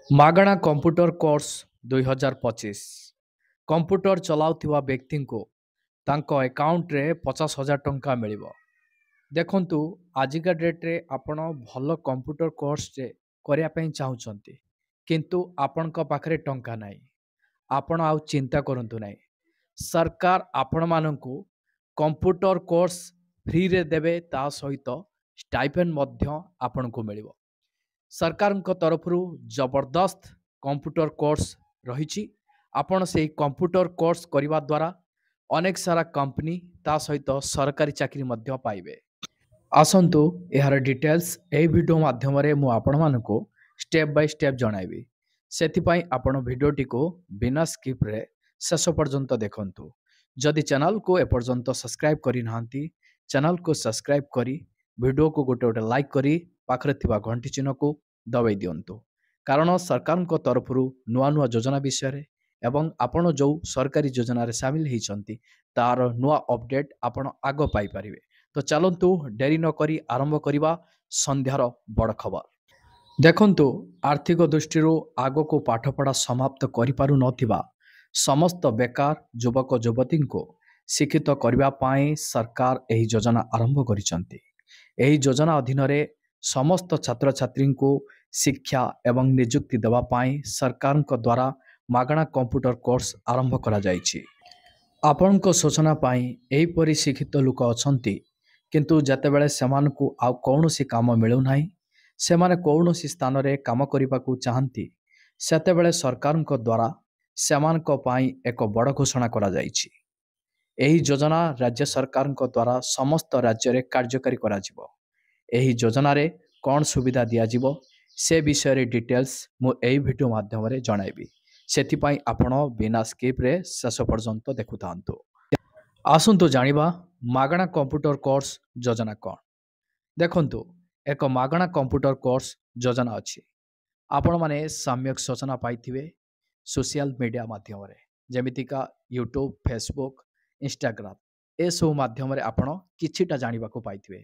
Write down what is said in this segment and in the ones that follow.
ମାଗଣା computer course 2025 computer ଚଲାଉଥିବା ବ୍ୟକ୍ତିଙ୍କୁ ତାଙ୍କ ଆକାଉଣ୍ଟରେ 50,000 ଟଙ୍କା ମିଳିବ। ଦେଖନ୍ତୁ, ଆଜିକା ଡେଟ୍ରେ ଆପଣ ଭଲ କମ୍ପ୍ୟୁଟର କୋର୍ସଟେ କରିବା ପାଇଁ ଚାହୁଁଛନ୍ତି, କିନ୍ତୁ ଆପଣଙ୍କ ପାଖରେ ଟଙ୍କା ନାହିଁ। ଆପଣ ଆଉ ଚିନ୍ତା କରନ୍ତୁ ନାହିଁ। ସରକାର ଆପଣମାନଙ୍କୁ କମ୍ପ୍ୟୁଟର କୋର୍ସ ଫ୍ରିରେ ଦେବେ, ତା ସହିତ ଷ୍ଟାଇପେଣ୍ଡ ମଧ୍ୟ ଆପଣଙ୍କୁ ମିଳିବ। ସରକାରଙ୍କ ତରଫରୁ ଜବରଦସ୍ତ କମ୍ପ୍ୟୁଟର କୋର୍ସ ରହିଛି। ଆପଣ ସେହି କମ୍ପ୍ୟୁଟର କୋର୍ସ କରିବା ଦ୍ୱାରା ଅନେକ ସାରା କମ୍ପାନୀ ତା ସହିତ ସରକାରୀ ଚାକିରି ମଧ୍ୟ ପାଇବେ। ଆସନ୍ତୁ ଏହାର ଡିଟେଲ୍ସ ଏହି ଭିଡ଼ିଓ ମାଧ୍ୟମରେ ମୁଁ ଆପଣମାନଙ୍କୁ ଷ୍ଟେପ୍ ବାଇ ଷ୍ଟେପ୍ ଜଣାଇବି। ସେଥିପାଇଁ ଆପଣ ଭିଡ଼ିଓଟିକୁ ବିନା ସ୍କିପ୍ରେ ଶେଷ ପର୍ଯ୍ୟନ୍ତ ଦେଖନ୍ତୁ। ଯଦି ଚ୍ୟାନେଲକୁ ଏପର୍ଯ୍ୟନ୍ତ ସବସ୍କ୍ରାଇବ୍ କରିନାହାନ୍ତି, ଚ୍ୟାନେଲକୁ ସବସ୍କ୍ରାଇବ୍ କରି ଭିଡ଼ିଓକୁ ଗୋଟେ ଲାଇକ୍ କରି ପାଖରେ ଥିବା ଘଣ୍ଟି ଚିହ୍ନକୁ ଦବାଇ ଦିଅନ୍ତୁ। କାରଣ ସରକାରଙ୍କ ତରଫରୁ ନୂଆ ନୂଆ ଯୋଜନା ବିଷୟରେ ଏବଂ ଆପଣ ଯେଉଁ ସରକାରୀ ଯୋଜନାରେ ସାମିଲ ହୋଇଛନ୍ତି ତାର ନୂଆ ଅପଡେଟ୍ ଆପଣ ଆଗ ପାଇପାରିବେ। ତ ଚାଲନ୍ତୁ ଡେରି ନ କରି ଆରମ୍ଭ କରିବା ସନ୍ଧ୍ୟାର ବଡ଼ ଖବର। ଦେଖନ୍ତୁ, ଆର୍ଥିକ ଦୃଷ୍ଟିରୁ ଆଗକୁ ପାଠପଢ଼ା ସମାପ୍ତ କରିପାରୁନଥିବା ସମସ୍ତ ବେକାର ଯୁବକ ଯୁବତୀଙ୍କୁ ଶିକ୍ଷିତ କରିବା ପାଇଁ ସରକାର ଏହି ଯୋଜନା ଆରମ୍ଭ କରିଛନ୍ତି। ଏହି ଯୋଜନା ଅଧୀନରେ ସମସ୍ତ ଛାତ୍ରଛାତ୍ରୀଙ୍କୁ ଶିକ୍ଷା ଏବଂ ନିଯୁକ୍ତି ଦେବା ପାଇଁ ସରକାରଙ୍କ ଦ୍ୱାରା ମାଗଣା କମ୍ପ୍ୟୁଟର କୋର୍ସ ଆରମ୍ଭ କରାଯାଇଛି। ଆପଣଙ୍କ ସୂଚନା ପାଇଁ ଏହିପରି ଶିକ୍ଷିତ ଲୋକ ଅଛନ୍ତି, କିନ୍ତୁ ଯେତେବେଳେ ସେମାନଙ୍କୁ ଆଉ କୌଣସି କାମ ମିଳୁନାହିଁ, ସେମାନେ କୌଣସି ସ୍ଥାନରେ କାମ କରିବାକୁ ଚାହାନ୍ତି, ସେତେବେଳେ ସରକାରଙ୍କ ଦ୍ୱାରା ସେମାନଙ୍କ ପାଇଁ ଏକ ବଡ଼ ଘୋଷଣା କରାଯାଇଛି। ଏହି ଯୋଜନା ରାଜ୍ୟ ସରକାରଙ୍କ ଦ୍ୱାରା ସମସ୍ତ ରାଜ୍ୟରେ କାର୍ଯ୍ୟକାରୀ କରାଯିବ। ଏହି ଯୋଜନାରେ କ'ଣ ସୁବିଧା ଦିଆଯିବ ସେ ବିଷୟରେ ଡିଟେଲ୍ସ ମୁଁ ଏହି ଭିଡ଼ିଓ ମାଧ୍ୟମରେ ଜଣାଇବି। ସେଥିପାଇଁ ଆପଣ ବିନା ସ୍କିପ୍ରେ ଶେଷ ପର୍ଯ୍ୟନ୍ତ ଦେଖୁଥାନ୍ତୁ। ଆସନ୍ତୁ ଜାଣିବା ମାଗଣା କମ୍ପ୍ୟୁଟର କୋର୍ସ ଯୋଜନା କ'ଣ। ଦେଖନ୍ତୁ, ଏକ ମାଗଣା କମ୍ପ୍ୟୁଟର କୋର୍ସ ଯୋଜନା ଅଛି। ଆପଣମାନେ ସମ୍ୟକ ସୂଚନା ପାଇଥିବେ ସୋସିଆଲ ମିଡ଼ିଆ ମାଧ୍ୟମରେ, ଯେମିତିକା ୟୁଟ୍ୟୁବ୍, ଫେସବୁକ୍, ଇନଷ୍ଟାଗ୍ରାମ, ଏସବୁ ମାଧ୍ୟମରେ ଆପଣ କିଛିଟା ଜାଣିବାକୁ ପାଇଥିବେ।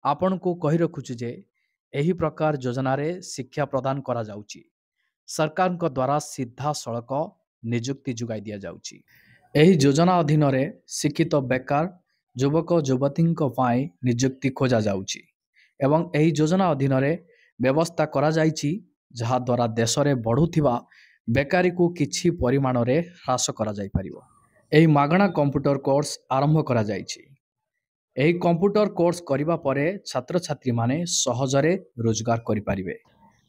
ଆପଣଙ୍କୁ କହି ରଖୁଛୁ ଯେ ଏହି ପ୍ରକାର ଯୋଜନାରେ ଶିକ୍ଷା ପ୍ରଦାନ କରାଯାଉଛି। ସରକାରଙ୍କ ଦ୍ୱାରା ସିଧାସଳଖ ନିଯୁକ୍ତି ଯୋଗାଇ ଦିଆଯାଉଛି। ଏହି ଯୋଜନା ଅଧୀନରେ ଶିକ୍ଷିତ ବେକାର ଯୁବକ ଯୁବତୀଙ୍କ ପାଇଁ ନିଯୁକ୍ତି ଖୋଜାଯାଉଛି ଏବଂ ଏହି ଯୋଜନା ଅଧୀନରେ ବ୍ୟବସ୍ଥା କରାଯାଇଛି ଯାହାଦ୍ୱାରା ଦେଶରେ ବଢ଼ୁଥିବା ବେକାରୀକୁ କିଛି ପରିମାଣରେ ହ୍ରାସ କରାଯାଇପାରିବ। ଏହି ମାଗଣା କମ୍ପ୍ୟୁଟର କୋର୍ସ ଆରମ୍ଭ କରାଯାଇଛି। ଏହି କମ୍ପ୍ୟୁଟର କୋର୍ସ କରିବା ପରେ ଛାତ୍ରଛାତ୍ରୀମାନେ ସହଜରେ ରୋଜଗାର କରିପାରିବେ।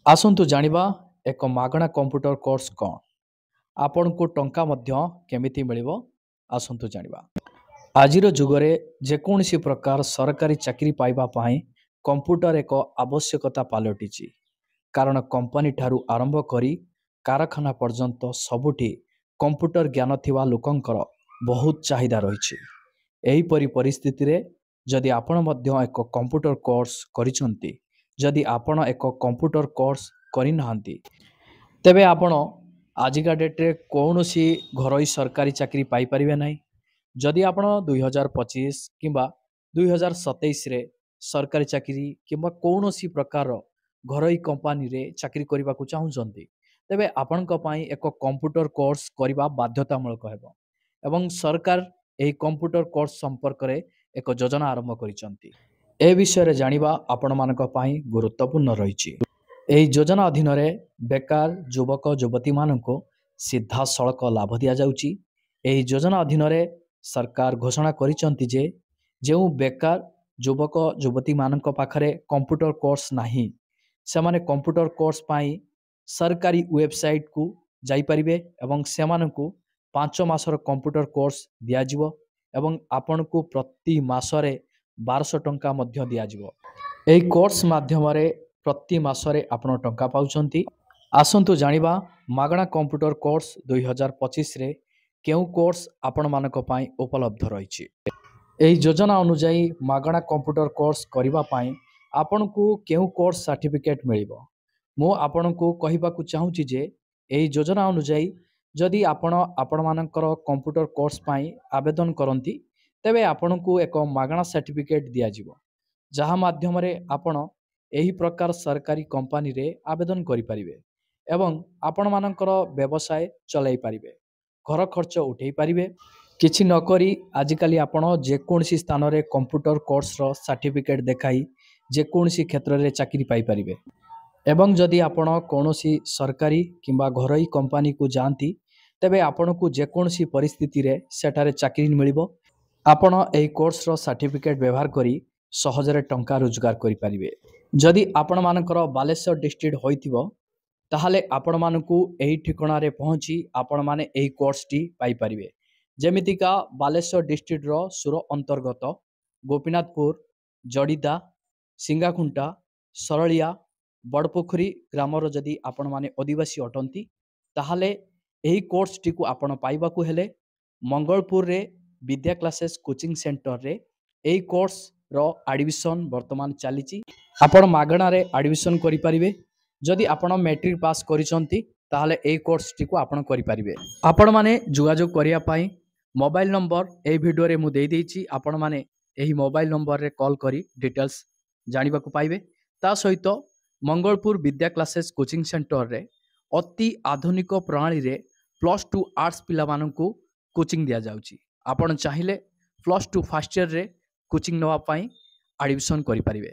ଆସନ୍ତୁ ଜାଣିବା ଏକ ମାଗଣା କମ୍ପ୍ୟୁଟର କୋର୍ସ କ'ଣ। ଆପଣଙ୍କୁ ଟଙ୍କା ମଧ୍ୟ କେମିତି ମିଳିବ, ଆସନ୍ତୁ ଜାଣିବା। ଆଜିର ଯୁଗରେ ଯେକୌଣସି ପ୍ରକାର ସରକାରୀ ଚାକିରି ପାଇବା ପାଇଁ କମ୍ପ୍ୟୁଟର ଏକ ଆବଶ୍ୟକତା ପାଲଟିଛି। କାରଣ କମ୍ପାନୀ ଠାରୁ ଆରମ୍ଭ କରି କାରଖାନା ପର୍ଯ୍ୟନ୍ତ ସବୁଠି କମ୍ପ୍ୟୁଟର ଜ୍ଞାନ ଥିବା ଲୋକଙ୍କର ବହୁତ ଚାହିଦା ରହିଛି। ଏହିପରି ପରିସ୍ଥିତିରେ ଯଦି ଆପଣ ମଧ୍ୟ ଏକ କମ୍ପ୍ୟୁଟର କୋର୍ସ କରିଛନ୍ତି, ଯଦି ଆପଣ ଏକ କମ୍ପ୍ୟୁଟର କୋର୍ସ କରିନାହାନ୍ତି, ତେବେ ଆପଣ ଆଜିକା ଡେଟ୍ରେ କୌଣସି ଘରୋଇ ସରକାରୀ ଚାକିରି ପାଇପାରିବେ ନାହିଁ। ଯଦି ଆପଣ 2025 କିମ୍ବା 2027ରେ ସରକାରୀ ଚାକିରି କିମ୍ବା କୌଣସି ପ୍ରକାର ଘରୋଇ କମ୍ପାନୀରେ ଚାକିରି କରିବାକୁ ଚାହୁଁଛନ୍ତି, ତେବେ ଆପଣଙ୍କ ପାଇଁ ଏକ କମ୍ପ୍ୟୁଟର କୋର୍ସ କରିବା ବାଧ୍ୟତାମୂଳକ ହେବ ଏବଂ ସରକାର ଏହି କମ୍ପ୍ୟୁଟର କୋର୍ସ ସମ୍ପର୍କରେ ଏକ ଯୋଜନା ଆରମ୍ଭ କରିଛନ୍ତି। ଏ ବିଷୟରେ ଜାଣିବା ଆପଣମାନଙ୍କ ପାଇଁ ଗୁରୁତ୍ୱପୂର୍ଣ୍ଣ ରହିଛି। ଏହି ଯୋଜନା ଅଧୀନରେ ବେକାର ଯୁବକ ଯୁବତୀମାନଙ୍କୁ ସିଧାସଳଖ ଲାଭ ଦିଆଯାଉଛି। ଏହି ଯୋଜନା ଅଧୀନରେ ସରକାର ଘୋଷଣା କରିଛନ୍ତି ଯେ ଯେଉଁ ବେକାର ଯୁବକ ଯୁବତୀମାନଙ୍କ ପାଖରେ କମ୍ପ୍ୟୁଟର କୋର୍ସ ନାହିଁ, ସେମାନେ କମ୍ପ୍ୟୁଟର କୋର୍ସ ପାଇଁ ସରକାରୀ ୱେବସାଇଟକୁ ଯାଇପାରିବେ ଏବଂ ସେମାନଙ୍କୁ 5 ମାସର କମ୍ପ୍ୟୁଟର କୋର୍ସ ଦିଆଯିବ ଏବଂ ଆପଣଙ୍କୁ ପ୍ରତି ମାସରେ 1200 ଟଙ୍କା ମଧ୍ୟ ଦିଆଯିବ। ଏହି କୋର୍ସ ମାଧ୍ୟମରେ ପ୍ରତି ମାସରେ ଆପଣ ଟଙ୍କା ପାଉଛନ୍ତି। ଆସନ୍ତୁ ଜାଣିବା ମାଗଣା କମ୍ପ୍ୟୁଟର କୋର୍ସ 2025ରେ କେଉଁ କୋର୍ସ ଆପଣମାନଙ୍କ ପାଇଁ ଉପଲବ୍ଧ ରହିଛି। ଏହି ଯୋଜନା ଅନୁଯାୟୀ ମାଗଣା କମ୍ପ୍ୟୁଟର କୋର୍ସ କରିବା ପାଇଁ ଆପଣଙ୍କୁ କେଉଁ କୋର୍ସ ସାର୍ଟିଫିକେଟ୍ ମିଳିବ। ମୁଁ ଆପଣଙ୍କୁ କହିବାକୁ ଚାହୁଁଛି ଯେ ଏହି ଯୋଜନା ଅନୁଯାୟୀ ଯଦି ଆପଣମାନଙ୍କର କମ୍ପ୍ୟୁଟର କୋର୍ସ ପାଇଁ ଆବେଦନ କରନ୍ତି, ତେବେ ଆପଣଙ୍କୁ ଏକ ମାଗଣା ସାର୍ଟିଫିକେଟ୍ ଦିଆଯିବ, ଯାହା ମାଧ୍ୟମରେ ଆପଣ ଏହି ପ୍ରକାର ସରକାରୀ କମ୍ପାନୀରେ ଆବେଦନ କରିପାରିବେ ଏବଂ ଆପଣମାନଙ୍କର ବ୍ୟବସାୟ ଚଲାଇ ପାରିବେ, ଘର ଖର୍ଚ୍ଚ ଉଠାଇ ପାରିବେ। କିଛି ନକରି ଆଜିକାଲି ଆପଣ ଯେକୌଣସି ସ୍ଥାନରେ କମ୍ପ୍ୟୁଟର କୋର୍ସର ସାର୍ଟିଫିକେଟ୍ ଦେଖାଇ ଯେକୌଣସି କ୍ଷେତ୍ରରେ ଚାକିରି ପାଇପାରିବେ। ଏବଂ ଯଦି ଆପଣ କୌଣସି ସରକାରୀ କିମ୍ବା ଘରୋଇ କମ୍ପାନୀକୁ ଯାଆନ୍ତି ତେବେ ଆପଣଙ୍କୁ ଯେକୌଣସି ପରିସ୍ଥିତିରେ ସେଠାରେ ଚାକିରି ମିଳିବ। ଆପଣ ଏହି କୋର୍ସର ସାର୍ଟିଫିକେଟ୍ ବ୍ୟବହାର କରି ସହଜରେ ଟଙ୍କା ରୋଜଗାର କରିପାରିବେ। ଯଦି ଆପଣମାନଙ୍କର ବାଲେଶ୍ୱର ଡିଷ୍ଟ୍ରିକ୍ଟ ହୋଇଥିବ ତାହେଲେ ଆପଣମାନଙ୍କୁ ଏହି ଠିକଣାରେ ପହଞ୍ଚି ଆପଣମାନେ ଏହି କୋର୍ସଟି ପାଇପାରିବେ। ଯେମିତିକା ବାଲେଶ୍ୱର ଡିଷ୍ଟ୍ରିକ୍ଟର ସୁର ଅନ୍ତର୍ଗତ ଗୋପୀନାଥପୁର, ଜଡ଼ିଦା, ସିଙ୍ଗାଖୁଣ୍ଟା, ସରଳିଆ, ବଡ଼ପୋଖରୀ ଗ୍ରାମର ଯଦି ଆପଣମାନେ ଅଧିବାସୀ ଅଟନ୍ତି ତାହେଲେ ଏହି କୋର୍ସଟିକୁ ଆପଣ ପାଇବାକୁ ହେଲେ ମଙ୍ଗଳପୁରରେ ବିଦ୍ୟା କ୍ଲାସେସ୍ କୋଚିଂ ସେଣ୍ଟରରେ ଏହି କୋର୍ସର ଆଡ଼ମିସନ୍ ବର୍ତ୍ତମାନ ଚାଲିଛି। ଆପଣ ମାଗଣାରେ ଆଡ଼ମିସନ୍ କରିପାରିବେ। ଯଦି ଆପଣ ମ୍ୟାଟ୍ରିକ୍ ପାସ୍ କରିଛନ୍ତି ତାହେଲେ ଏହି କୋର୍ସଟିକୁ ଆପଣ କରିପାରିବେ। ଆପଣମାନେ ଯୋଗାଯୋଗ କରିବା ପାଇଁ ମୋବାଇଲ ନମ୍ବର ଏହି ଭିଡ଼ିଓରେ ମୁଁ ଦେଇଦେଇଛି। ଆପଣମାନେ ଏହି ମୋବାଇଲ ନମ୍ବରରେ କଲ୍ କରି ଡିଟେଲ୍ସ ଜାଣିବାକୁ ପାଇବେ। ତା ସହିତ ମଙ୍ଗଳପୁର ବିଦ୍ୟା କ୍ଲାସେସ୍ କୋଚିଂ ସେଣ୍ଟରରେ ଅତି ଆଧୁନିକ ପ୍ରଣାଳୀରେ +2 ଆର୍ଟ୍ସ ପିଲାମାନଙ୍କୁ କୋଚିଂ ଦିଆଯାଉଛି। ଆପଣ ଚାହିଁଲେ +2 ଫାର୍ଷ୍ଟ ଇୟରରେ କୋଚିଂ ନେବା ପାଇଁ ଆଡ଼ମିସନ୍ କରିପାରିବେ।